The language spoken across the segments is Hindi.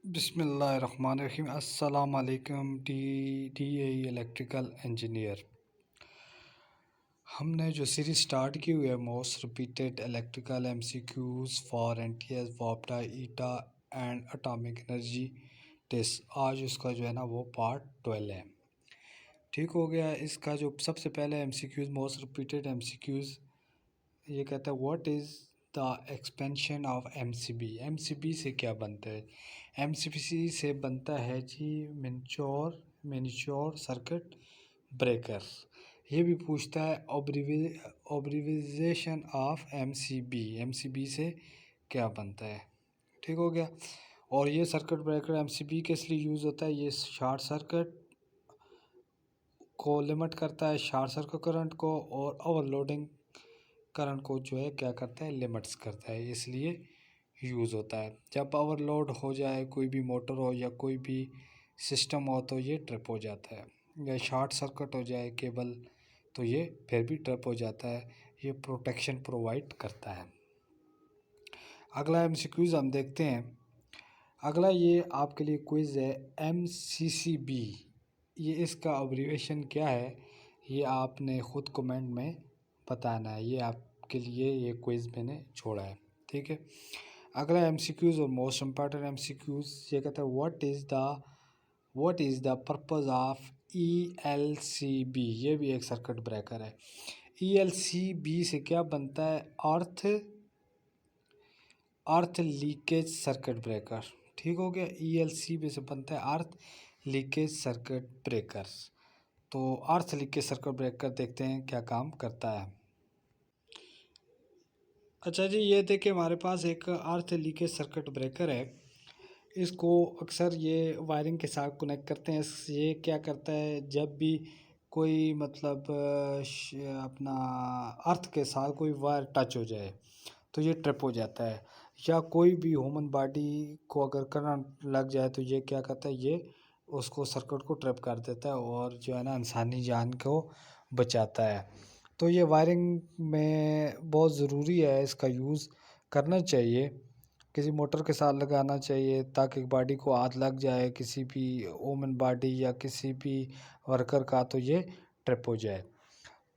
बिस्मिल्लाहिर्रहमानिर्रहीम। अस्सलाम वालेकुम। The electrical engineer. हमने जो सीरीज स्टार्ट की हुई है most repeated electrical MCQs for NTS वोप्टा ETEA and atomic energy test, आज उसका जो है ना वो पार्ट 12 है। ठीक हो गया। इसका जो सबसे पहले एमसीक्यूज मोस्ट रिपीटेड एमसीक्यूज ये कहता है what is the expansion of MCB. MCB से क्या बनता है? एमसीबी से बनता है जी मिनीच्योर सर्किट ब्रेकर। ये भी पूछता है ऑब्रिविजेशन ऑफ एमसीबी। एमसीबी से क्या बनता है? ठीक हो गया। और ये सर्किट ब्रेकर एमसीबी किस लिए यूज़ होता है? ये शॉर्ट सर्किट को लिमिट करता है, शॉर्ट सर्किट करंट को, और ओवरलोडिंग करंट को जो है क्या करता है, लिमिट्स करता है, इसलिए यूज़ होता है। जब ओवरलोड हो जाए, कोई भी मोटर हो या कोई भी सिस्टम हो, तो ये ट्रिप हो जाता है, या शॉर्ट सर्किट हो जाए केबल तो ये फिर भी ट्रिप हो जाता है। ये प्रोटेक्शन प्रोवाइड करता है। अगला एमसीक्यूज हम देखते हैं। अगला ये आपके लिए क्विज़ है एमसीसीबी। ये इसका अब्रीविएशन क्या है ये आपने ख़ुद कमेंट में बताना है। ये आपके लिए ये क्विज़ मैंने छोड़ा है, ठीक है। अगला एमसीक्यूज और मोस्ट इम्पॉर्टेंट एमसीक्यूज ये कहता है what is the purpose of ELCB. ये भी एक सर्किट ब्रेकर है। ईएलसीबी से क्या बनता है? अर्थ लीकेज सर्किट ब्रेकर। ठीक हो गया। ईएलसीबी से बनता है अर्थ लीकेज सर्किट ब्रेकर। तो अर्थ लीकेज सर्किट ब्रेकर देखते हैं क्या काम करता है। अच्छा जी, ये देखिए हमारे पास एक अर्थ लीकेज सर्किट ब्रेकर है। इसको अक्सर ये वायरिंग के साथ कनेक्ट करते हैं। ये क्या करता है, जब भी कोई मतलब अपना अर्थ के साथ कोई वायर टच हो जाए तो ये ट्रिप हो जाता है। या कोई भी ह्यूमन बॉडी को अगर करंट लग जाए तो ये क्या करता है, ये उसको सर्किट को ट्रिप कर देता है और जो है ना इंसानी जान को बचाता है। तो ये वायरिंग में बहुत ज़रूरी है, इसका यूज़ करना चाहिए। किसी मोटर के साथ लगाना चाहिए ताकि बॉडी को हाथ लग जाए किसी भी वुमन बॉडी या किसी भी वर्कर का, तो ये ट्रिप हो जाए।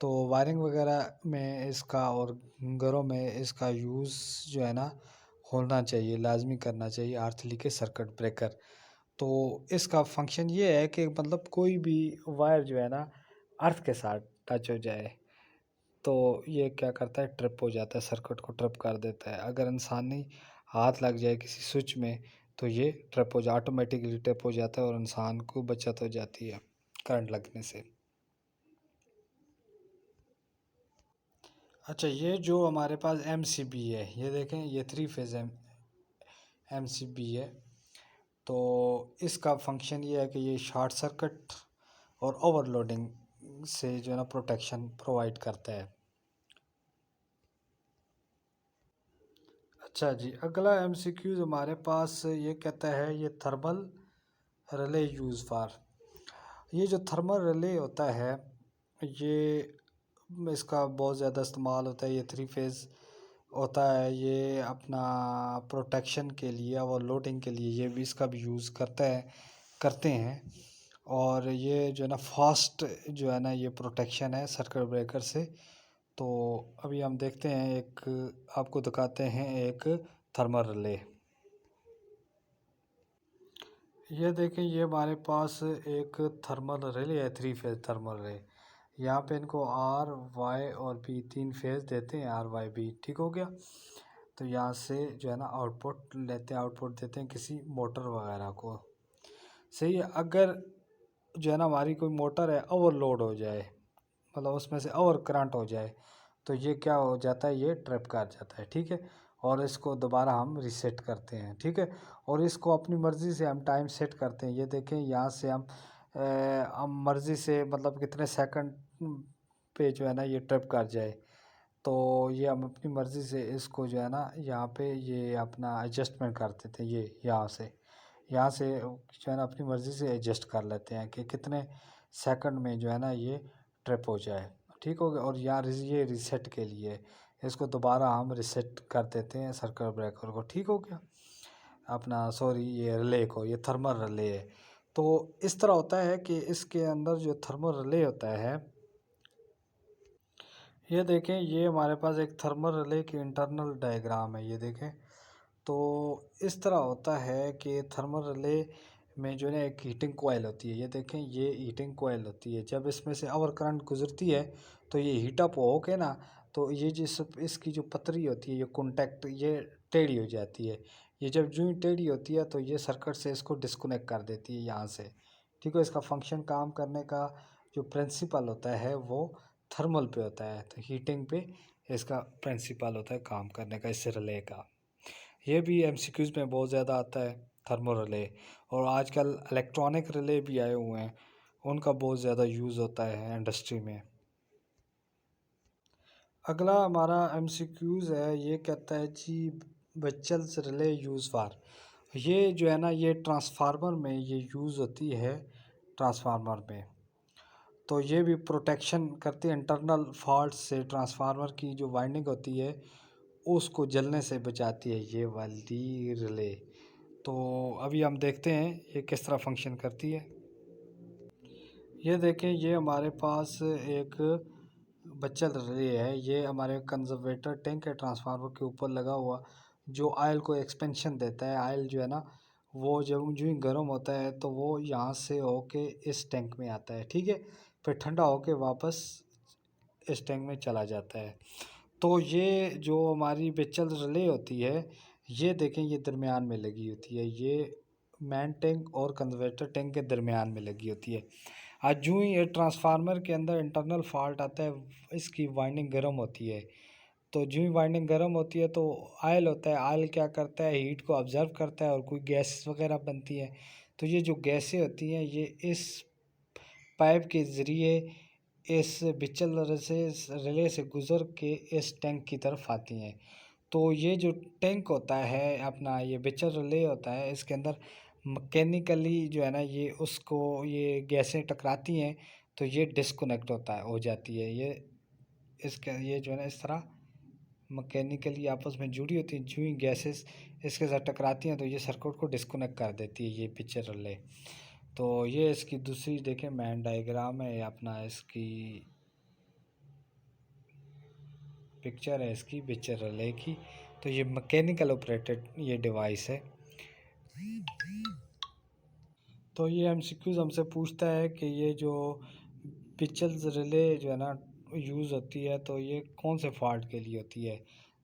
तो वायरिंग वगैरह में इसका और घरों में इसका यूज़ जो है ना होना चाहिए, लाजमी करना चाहिए अर्थ लीकेज सर्किट ब्रेकर। तो इसका फंक्शन ये है कि मतलब कोई भी वायर जो है ना अर्थ के साथ टच हो जाए तो ये क्या करता है, ट्रिप हो जाता है, सर्किट को ट्रिप कर देता है। अगर इंसानी हाथ लग जाए किसी स्विच में तो ये ट्रिप हो जाए, ऑटोमेटिकली ट्रिप हो जाता है और इंसान को बचत हो जाती है करंट लगने से। अच्छा, ये जो हमारे पास एमसीबी है, ये देखें, ये 3 फेज़ एमसीबी है। तो इसका फंक्शन ये है कि ये शॉर्ट सर्किट और ओवरलोडिंग से जो है ना प्रोटेक्शन प्रोवाइड करता है। अच्छा जी, अगला एमसीक्यूज हमारे पास ये कहता है ये थर्मल रिले यूज़ फॉर। ये जो थर्मल रिले होता है ये इसका बहुत ज़्यादा इस्तेमाल होता है। ये 3 फेज़ होता है, ये अपना प्रोटेक्शन के लिए और लोडिंग के लिए ये भी इसका भी यूज़ करते हैं। और ये जो है ना फास्ट जो है ना ये प्रोटेक्शन है सर्किट ब्रेकर से। तो अभी हम देखते हैं, एक आपको दिखाते हैं एक थर्मल रिले। ये देखें, ये हमारे पास एक थर्मल रिले है, 3 फेज़ थर्मल रिले। यहाँ पे इनको आर वाई और बी 3 फेज़ देते हैं, आर वाई बी। ठीक हो गया। तो यहाँ से जो है ना आउटपुट लेते हैं, आउटपुट देते हैं किसी मोटर वगैरह को। सही है। अगर जो है ना हमारी कोई मोटर है ओवरलोड हो जाए, मतलब उसमें से ओवर करंट हो जाए, तो ये क्या हो जाता है, ये ट्रिप कर जाता है। ठीक है। और इसको दोबारा हम रीसेट करते हैं। ठीक है। और इसको अपनी मर्ज़ी से हम टाइम सेट करते हैं। ये देखें, यहाँ से हम मर्ज़ी से मतलब कितने सेकंड पे जो है ना ये ट्रिप कर जाए, तो ये हम अपनी मर्ज़ी से इसको जो है ना यहाँ पे ये अपना एडजस्टमेंट कर देते हैं। ये यहाँ से जो है ना अपनी मर्ज़ी से एडजस्ट कर लेते हैं कि कितने सेकंड में जो है ना ये ट्रिप हो जाए। ठीक हो गया। और यहाँ ये रीसेट के लिए इसको दोबारा हम रीसेट कर देते हैं सर्किट ब्रेकर को। ठीक हो गया। अपना सॉरी ये रिले को, ये थर्मल रिले है। तो इस तरह होता है कि इसके अंदर जो थर्मल रिले होता है, ये देखें, ये हमारे पास एक थर्मल रिले की इंटरनल डायग्राम है, ये देखें। तो इस तरह होता है कि थर्मल रिले में जो है ना एक हीटिंग कोयल होती है, ये देखें, ये हीटिंग कोयल होती है। जब इसमें से आवर करंट गुजरती है तो ये हीट अप हो के ना, तो ये जिस इसकी जो पतरी होती है, ये कॉन्टैक्ट, ये टेढ़ी हो जाती है। ये जब यूँ ही टेढ़ी होती है तो ये सर्किट से इसको डिस्कनेक्ट कर देती है यहाँ से। ठीक है, इसका फंक्शन, काम करने का जो प्रिंसिपल होता है वो थर्मल पे होता है, तो हीटिंग पे इसका प्रिंसिपल होता है काम करने का, इस रिले का। ये भी एमसीक्यूज़ में बहुत ज़्यादा आता है, थर्मल रिले। और आजकल इलेक्ट्रॉनिक रिले भी आए हुए हैं, उनका बहुत ज़्यादा यूज़ होता है इंडस्ट्री में। अगला हमारा एमसीक्यूज़ है, ये कहता है जी बच्चल्स रिले यूज़ फार। ये जो है ना, ये ट्रांसफार्मर में ये यूज़ होती है, ट्रांसफार्मर में। तो ये भी प्रोटेक्शन करती है इंटरनल फॉल्ट से, ट्रांसफार्मर की जो वाइंडिंग होती है उसको जलने से बचाती है ये वाली रिले। तो अभी हम देखते हैं ये किस तरह फंक्शन करती है। ये देखें, ये हमारे पास एक बच्चा रिले है, ये हमारे कंजर्वेटर टैंक है ट्रांसफार्मर के ऊपर लगा हुआ, जो ऑयल को एक्सपेंशन देता है। ऑयल जो है ना, वो जब जो ही गर्म होता है तो वो यहाँ से होके इस टैंक में आता है, ठीक है, फिर ठंडा होके वापस इस टैंक में चला जाता है। तो ये जो हमारी बेचल रिले होती है, ये देखें, ये दरमियान में लगी होती है, ये मैन टैंक और कन्वर्टर टैंक के दरमियान में लगी होती है। आज जो ही ये ट्रांसफार्मर के अंदर इंटरनल फॉल्ट आता है, इसकी वाइंडिंग गर्म होती है। तो जो ही वाइंडिंग गर्म होती है तो ऑयल होता है, ऑयल क्या करता है, हीट को ऑब्जर्व करता है और कोई गैस वगैरह बनती है। तो ये जो गैसें होती हैं, ये इस पाइप के ज़रिए इस बिचल रिले से गुज़र के इस टैंक की तरफ आती हैं। तो ये जो टैंक होता है अपना, ये बिचल रिले होता है, इसके अंदर मैकेनिकली जो है ना, ये उसको ये गैसें टकराती हैं तो ये डिस्कनेक्ट होता है, हो जाती है ये। इसके ये जो है ना, इस तरह मैकेनिकली आपस में जुड़ी होती हैं, जो ही गैसेस इसके साथ टकराती हैं तो ये सर्किट को डिस्कनेक्ट कर देती है ये पिक्चर रिले। तो ये इसकी दूसरी देखें मैन डायग्राम है अपना, इसकी पिक्चर है इसकी पिक्चर रिले की। तो ये मैकेनिकल ऑपरेटेड ये डिवाइस है। तो ये एमसीक्यूज हमसे पूछता है कि ये जो पिक्चर्स रिले जो है ना यूज़ होती है, तो ये कौन से फॉल्ट के लिए होती है।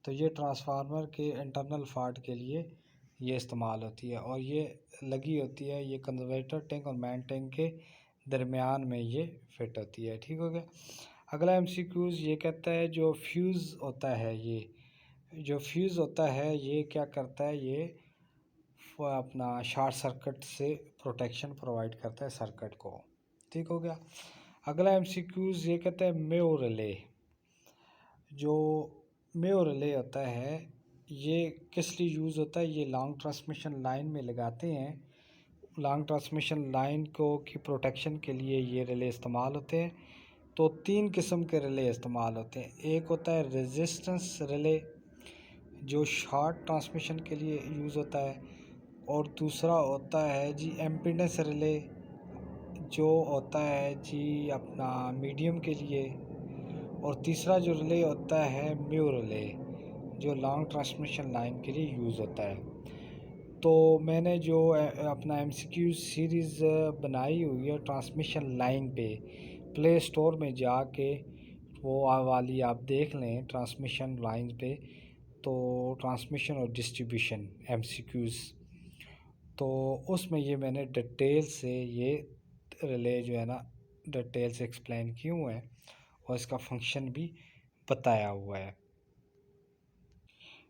तो ये ट्रांसफार्मर के इंटरनल फॉल्ट के लिए ये इस्तेमाल होती है, और ये लगी होती है, ये कन्वर्टर टैंक और मैन टैंक के दरमियान में ये फिट होती है। ठीक हो गया। अगला एमसीक्यूज ये कहता है जो फ्यूज़ होता है, ये जो फ्यूज़ होता है ये क्या करता है, ये अपना शॉर्ट सर्किट से प्रोटेक्शन प्रोवाइड करता है सर्किट को। ठीक हो गया। अगला एमसीक्यूज ये कहता है मेओ रिले। जो मेओ रिले होता है ये किस लिए यूज़ होता है, ये लॉन्ग ट्रांसमिशन लाइन में लगाते हैं। लॉन्ग ट्रांसमिशन लाइन को की प्रोटेक्शन के लिए ये रिले इस्तेमाल होते हैं। तो तीन किस्म के रिले इस्तेमाल होते हैं। एक होता है रेजिस्टेंस रिले, जो शॉर्ट ट्रांसमिशन के लिए यूज़ होता है। और दूसरा होता है जी एम्पीडेंस रिले, जो होता है जी अपना मीडियम के लिए। और तीसरा जो रिले होता है म्यू रिले, जो लॉन्ग ट्रांसमिशन लाइन के लिए यूज़ होता है। तो मैंने जो अपना एमसीक्यू सीरीज़ बनाई हुई है ट्रांसमिशन लाइन पे, प्ले स्टोर में जाके वो वाली आप देख लें ट्रांसमिशन लाइन पे। तो ट्रांसमिशन और डिस्ट्रीब्यूशन एमसीक्यूज़, तो उसमें ये मैंने डिटेल से ये रिले जो है ना डिटेल से एक्सप्लेन किए हुए हैं, और इसका फंक्शन भी बताया हुआ है।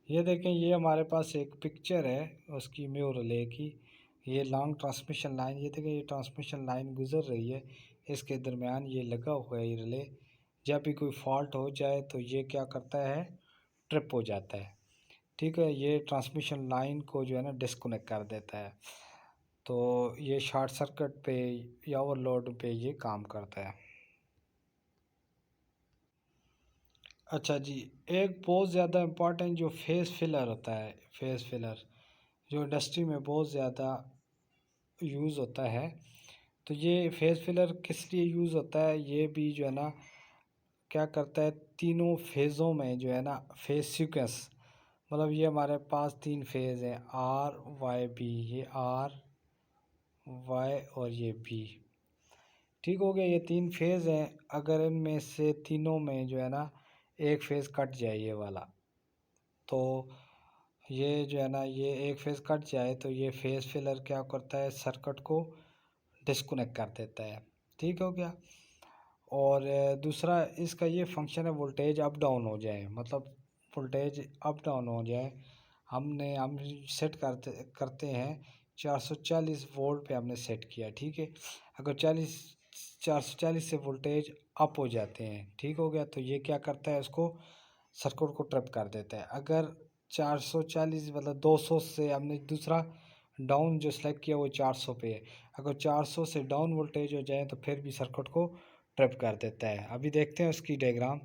ये देखें, ये हमारे पास एक पिक्चर है उसकी म्यू रिले की। ये लॉन्ग ट्रांसमिशन लाइन, ये देखें, ये ट्रांसमिशन लाइन गुज़र रही है, इसके दरमियान ये लगा हुआ है ये रिले। जब भी कोई फॉल्ट हो जाए तो ये क्या करता है, ट्रिप हो जाता है। ठीक है, ये ट्रांसमिशन लाइन को जो है ना डिस्कनेक्ट कर देता है। तो ये शॉर्ट सर्किट पे या ओवरलोड पे ये काम करता है। अच्छा जी, एक बहुत ज़्यादा इम्पोर्टेंट जो फेस फिलर होता है, फेस फिलर जो इंडस्ट्री में बहुत ज़्यादा यूज़ होता है। तो ये फेज़ फिलर किस लिए यूज़ होता है, ये भी जो है ना क्या करता है, तीनों फेज़ों में जो है ना फेज़ सीक्वेंस, मतलब ये हमारे पास तीन फेज़ हैं, आर वाई बी, ये आर वाई और ये बी। ठीक हो गया, ये तीन फेज़ हैं। अगर इनमें से तीनों में जो है ना एक फेज़ कट जाए ये वाला, तो ये जो है ना ये एक फेज़ कट जाए तो ये फेज़ फिलर क्या करता है, सर्किट को डिस्कनेक्ट कर देता है। ठीक हो गया। और दूसरा इसका ये फंक्शन है, वोल्टेज अप डाउन हो जाए, मतलब वोल्टेज अप डाउन हो जाए। हम सेट करते करते हैं 440 वोल्ट पे हमने सेट किया। ठीक है, अगर 440 से वोल्टेज अप हो जाते हैं, ठीक हो गया, तो ये क्या करता है, उसको सर्किट को ट्रिप कर देता है। अगर 440 मतलब 200 से हमने दूसरा डाउन जो सेलेक्ट किया वो 400 पे है, अगर 400 से डाउन वोल्टेज हो जाए तो फिर भी सर्किट को ट्रिप कर देता है। अभी देखते हैं उसकी डायग्राम।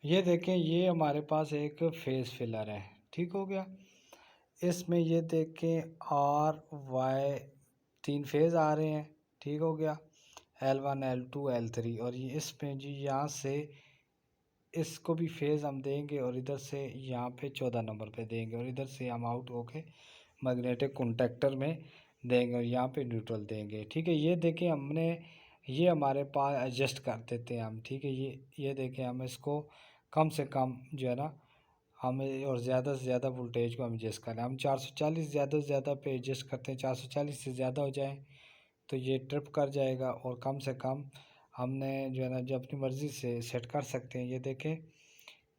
ये देखें, ये हमारे पास एक फेज़ फिलर है। ठीक हो गया, इसमें ये देखें आर वाई तीन फेज़ आ रहे हैं। ठीक हो गया, L1 L2 L3, और ये इसमें जी यहाँ से इसको भी फेज़ हम देंगे और इधर से यहाँ पे 14 नंबर पे देंगे और इधर से हम आउट होके मैग्नेटिक कॉन्टैक्टर में देंगे और यहाँ पे न्यूट्रल देंगे। ठीक है, ये देखें हमने, ये हमारे पास एडजस्ट कर देते हैं हम। ठीक है, ये देखें, हम इसको कम से कम जो है ना हमें और ज़्यादा से ज़्यादा वोल्टेज को हम एडजस्ट करें। हम 440 ज़्यादा से ज़्यादा पे एडजस्ट करते हैं, 440 से ज़्यादा हो जाए तो ये ट्रिप कर जाएगा, और कम से कम हमने जो है ना जो अपनी मर्ज़ी से सेट कर सकते हैं। ये देखें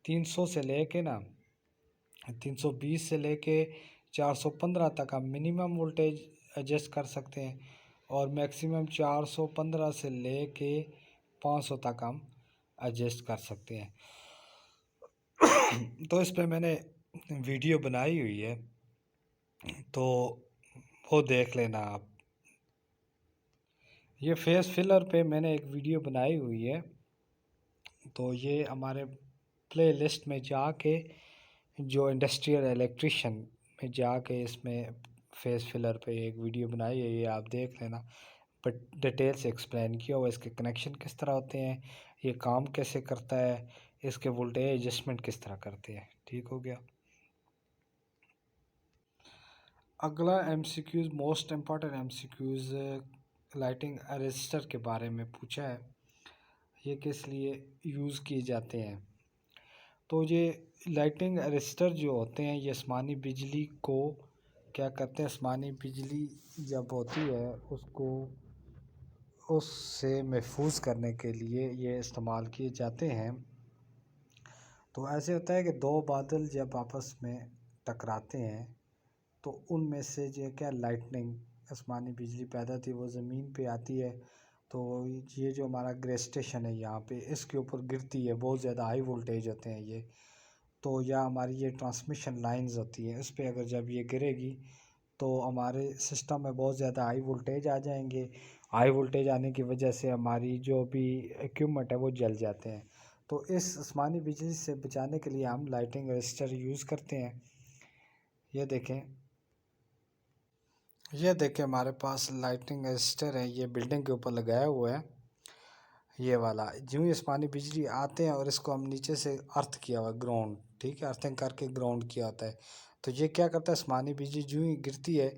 300 से लेके ना 320 से लेके 415 तक हम मिनिमम वोल्टेज एडजस्ट कर सकते हैं, और मैक्सिमम 415 से लेके 500 तक हम एडजस्ट कर सकते हैं। तो इस पे मैंने वीडियो बनाई हुई है, तो वो देख लेना आप। ये फेस फिलर पे मैंने एक वीडियो बनाई हुई है, तो ये हमारे प्ले लिस्ट में जाके जो इंडस्ट्रियल इलेक्ट्रिशियन में जाके इसमें फेस फिलर पे एक वीडियो बनाई है, ये आप देख लेना। बट डिटेल से एक्सप्लेन किया हुआ, इसके कनेक्शन किस तरह होते हैं, ये काम कैसे करता है, इसके वोल्टेज एडजस्टमेंट किस तरह करते हैं। ठीक हो गया। अगला MCQs, most important MCQs, lighting arrester के बारे में पूछा है, ये किस लिए यूज़ किए जाते हैं। तो ये लाइटिंग अरेस्टर जो होते हैं, ये आसमानी बिजली को क्या करते हैं, आसमानी बिजली जब होती है उसको उससे महफूज करने के लिए ये इस्तेमाल किए जाते हैं। तो ऐसे होता है कि दो बादल जब आपस में टकराते हैं तो उनमें से जो क्या लाइटनिंग आसमानी बिजली पैदा होती है वो ज़मीन पे आती है। तो ये जो हमारा ग्रे स्टेशन है यहाँ पे इसके ऊपर गिरती है, बहुत ज़्यादा हाई वोल्टेज होते हैं ये। तो या हमारी ये ट्रांसमिशन लाइंस होती हैं, इस पे अगर जब ये गिरेगी तो हमारे सिस्टम में बहुत ज़्यादा हाई वोल्टेज आ जाएंगे। हाई वोल्टेज आने की वजह से हमारी जो भी इक्विपमेंट है वो जल जाते हैं। तो इस आसमानी बिजली से बचाने के लिए हम लाइटिंग रजिस्टर यूज़ करते हैं। ये देखें, ये देखें हमारे पास लाइटिंग रजिस्टर है, ये बिल्डिंग के ऊपर लगाया हुआ है। ये वाला जो ही आसमानी बिजली आते हैं और इसको हम नीचे से अर्थ किया हुआ ग्राउंड, ठीक है, अर्थिंग करके ग्राउंड किया होता है। तो ये क्या करता है, आसमानी बिजली जो ही गिरती है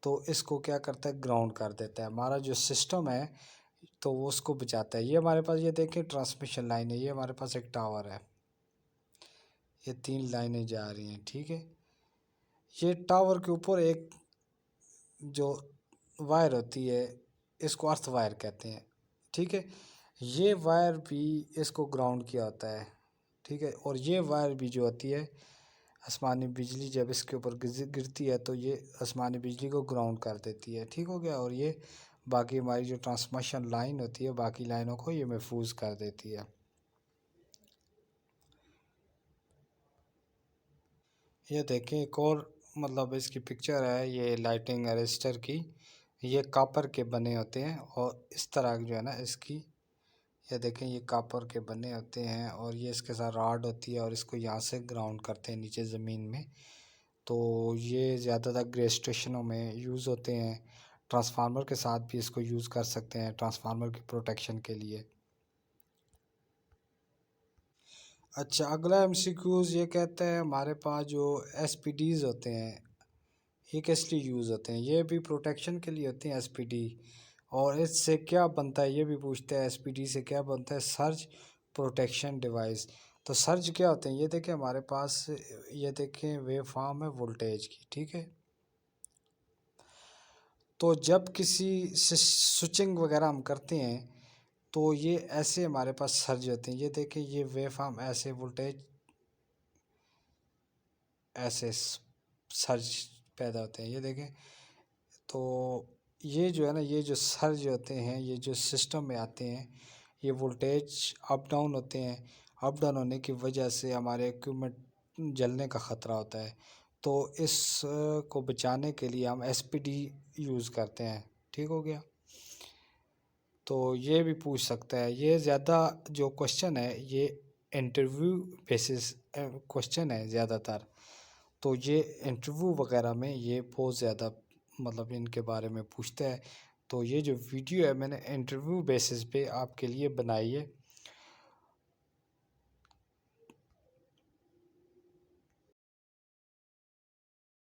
तो इसको क्या करता है, ग्राउंड कर देता है। हमारा जो सिस्टम है तो वो उसको बचाता है। ये हमारे पास ये देखें ट्रांसमिशन लाइन है, ये हमारे पास एक टावर है, ये तीन लाइनें जा रही हैं। ठीक है, ये टावर के ऊपर एक जो वायर होती है इसको अर्थ वायर कहते हैं। ठीक है, ये वायर भी इसको ग्राउंड किया होता है। ठीक है, और ये वायर भी जो होती है आसमानी बिजली जब इसके ऊपर गिरती है तो ये आसमानी बिजली को ग्राउंड कर देती है। ठीक हो गया, और ये बाकी हमारी जो ट्रांसमिशन लाइन होती है बाकी लाइनों को ये महफूज कर देती है। ये देखें एक और मतलब इसकी पिक्चर है, ये लाइटिंग अरेस्टर की, ये कॉपर के बने होते हैं और इस तरह जो है ना इसकी, ये देखें ये कॉपर के बने होते हैं और ये इसके साथ रॉड होती है और इसको यहाँ से ग्राउंड करते हैं नीचे ज़मीन में। तो ये ज़्यादातर ग्रे स्टेशनों में यूज़ होते हैं। ट्रांसफार्मर के साथ भी इसको यूज़ कर सकते हैं ट्रांसफार्मर की प्रोटेक्शन के लिए। अच्छा, अगला एमसीक्यूज़ ये कहता है हमारे पास जो एसपीडीज़ होते हैं ये किस लिए यूज़ होते हैं। ये भी प्रोटेक्शन के लिए होते हैं एसपीडी। और इससे क्या बनता है ये भी पूछते हैं, एसपीडी से क्या बनता है, सर्ज प्रोटेक्शन डिवाइस। तो सर्ज क्या होते हैं, ये देखें हमारे पास, ये देखें वेव फॉर्म है वोल्टेज की, ठीक है। तो जब किसी से स्विचिंग वगैरह हम करते हैं तो ये ऐसे हमारे पास सर्ज होते हैं। ये देखें ये वेव फॉर्म ऐसे वोल्टेज ऐसे सर्ज पैदा होते हैं, ये देखें। तो ये जो है ना, ये जो सर्ज होते हैं ये जो सिस्टम में आते हैं, ये वोल्टेज अप डाउन होते हैं। अप डाउन होने की वजह से हमारे इक्विपमेंट जलने का ख़तरा होता है। तो इस को बचाने के लिए हम एसपीडी यूज़ करते हैं, ठीक हो गया। तो ये भी पूछ सकता है, ये ज़्यादा जो क्वेश्चन है ये इंटरव्यू बेसिस क्वेश्चन है ज़्यादातर। तो ये इंटरव्यू वगैरह में ये बहुत ज़्यादा मतलब इनके बारे में पूछता है। तो ये जो वीडियो है मैंने इंटरव्यू बेसिस पे आपके लिए बनाई है।